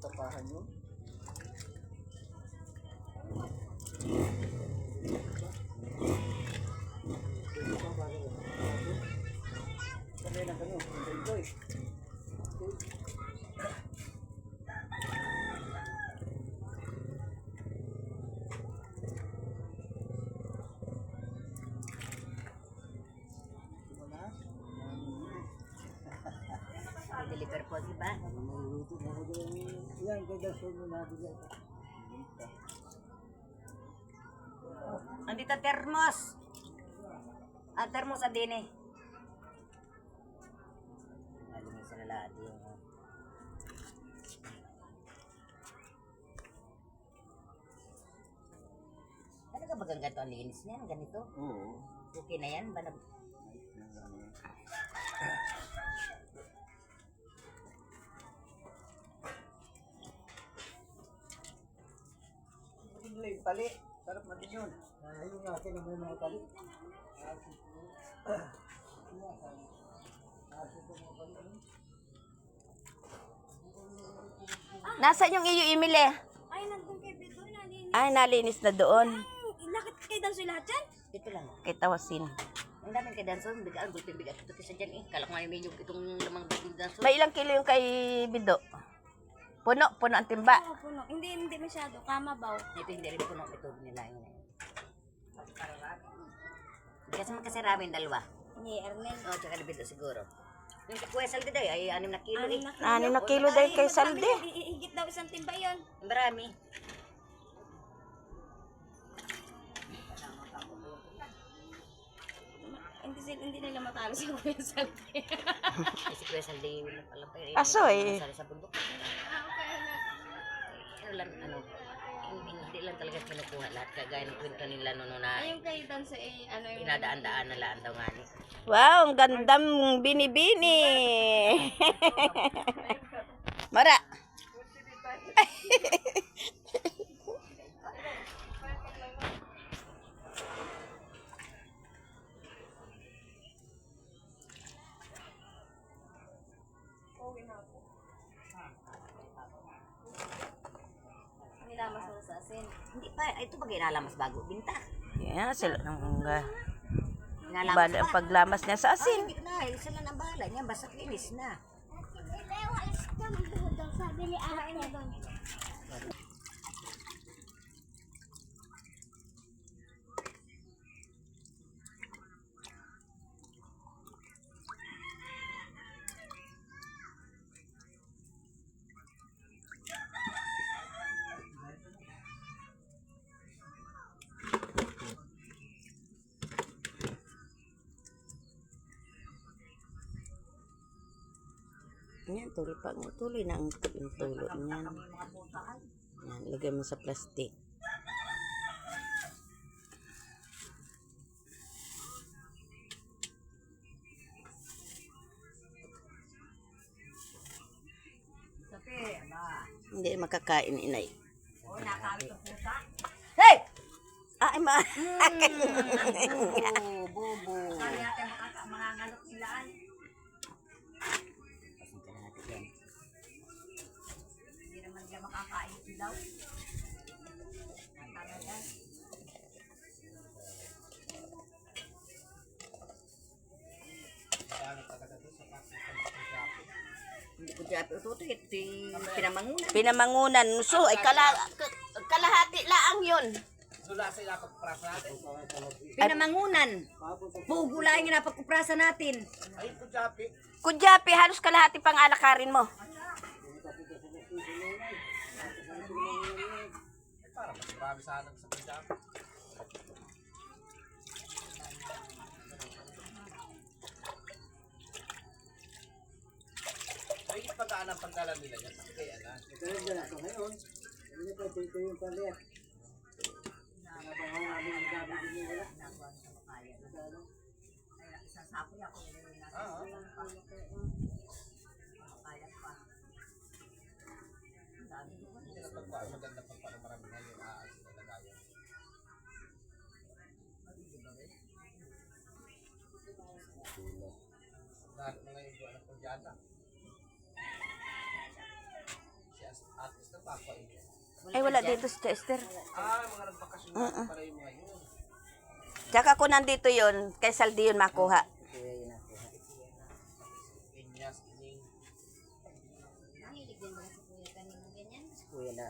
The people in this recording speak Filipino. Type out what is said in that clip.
tapahan yun. Kami na kano, enjoy. Deliver po, di ba? Yan, kaya mo na dito. Andito termos. Ah, termos din eh. Alinis na lahat yung... Ano ka bagang ganito ang linis niyan? Ganito? Oo. Okay na yan? Ba na... Pali, sarap natin yun. Ayun nga, akin ang mga pali. Nasaan yung iyo Emily? Ay, nandun kay Beto, nalinis. Ay, nalinis na doon. Lakit kay daw sila dyan? Ito lang. Kay Tawasin. Ang daming kay Danson. Bigaan, gulping bigat. Ito kasi dyan eh. Kala ko nga yung itong lamang gulping Danson. May ilang kilo yung kay Bido? Puno ang timba. Oo, puno. Hindi masyado. Kamabaw. Ito hindi rin puno. Ito nila yun eh. Kasi magkasarami yung dalawa. Ni Ernel. Oo, tsaka ni Bido siguro. Yung kuya Salde daw ay 6 na kilo eh. 6 na kilo dahil kay Salde. Higit daw isang timba yun. Marami. Hindi nila matalo si Kuya Salde. Ay, si kuya Salde yun pala pa yun. Aso eh. Sa bundok. Ano lang, hindi lang talaga kinukuha lahat. Kagaya ng kwento nila noon na Ayun kay Danso eh, ano yung... inadaan-daan na laan daw nga ni. Wow, ang gandang binibini. Mara. Nilamas mo sa asin. Hindi pa, ito ba ginalamas bago binta? Yeah, sila nang Ginalamas pa. paglamas niya sa Ay, asin. hindi na, sila nang bahala niya, basta linis na. Sabili akin na doon. Ayan, tuloy na ang tulo niyan. Yan, lagay mo sa plastic. Hindi makakain, inay. Oh, nakawit ang pusa. Hey! Ay, ma. Bobo. Kaya natin mangangalok sila ay. Pasensya na natin yan. Hindi naman siya makakain sila. Hindi ko siya ito pinamangunan. Pinamangunan. So, ay kalahati laang yun. Pinamangunan. Pugulayan yung napagkuprasa natin. Kudyapi, halos kalahati pang alakarin mo. Ay, pagkaan ang pagkalan nila yan. Kaya na. Ito yung dala ko ngayon. Hindi ko ito yung palit. Nabangaw namin ang gabi din yung wala. Sasapoy ako. Hindi na maganda pag parang marami na yung aalis na lagayan. Lahat na ngayon doon ang pudyata. Si Ate Ay, wala dito si Esther. Mga nagbakasyon na pala yung mga yun. Tsaka kung nandito yun, kay Saldi yun makuha. Kuya yun nakuha. Pinyas, ning. Kuya na.